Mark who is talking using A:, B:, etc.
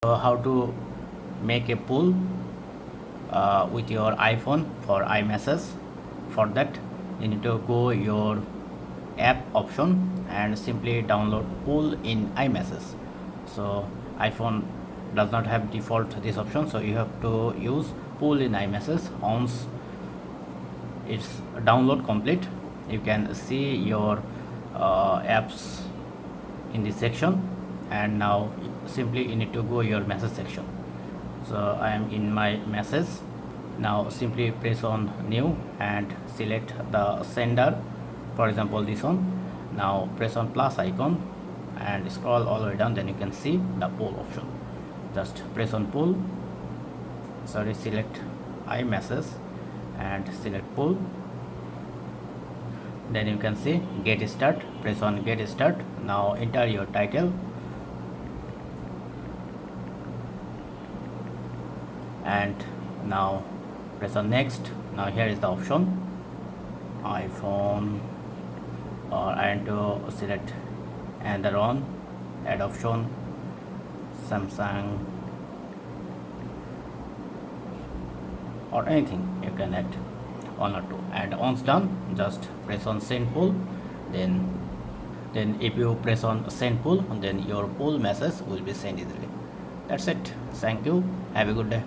A: How to make a pull with your iPhone for iMessage. For that, you need to go your app option and simply download pull in iMessage. So iPhone does not have default this option, so you have to use pull in iMessage. Once it's download complete, you can see your apps in this section, and now simply you need to go your message section. So I am in my message. Now simply press on new and select the sender, for example this one. Now press on plus icon and scroll all the way down, then you can see the pull option. Just press on pull, select iMessage and select pull. Then you can see get start. Press on get start. Now enter your title and now press on next. Now here is the option iPhone, or I want to select another one, add option Samsung or anything you can add, one or two, and once done just press on send pull. Then if you press on send pull, then your pull message will be sent easily. That's it. Thank you. Have a good day.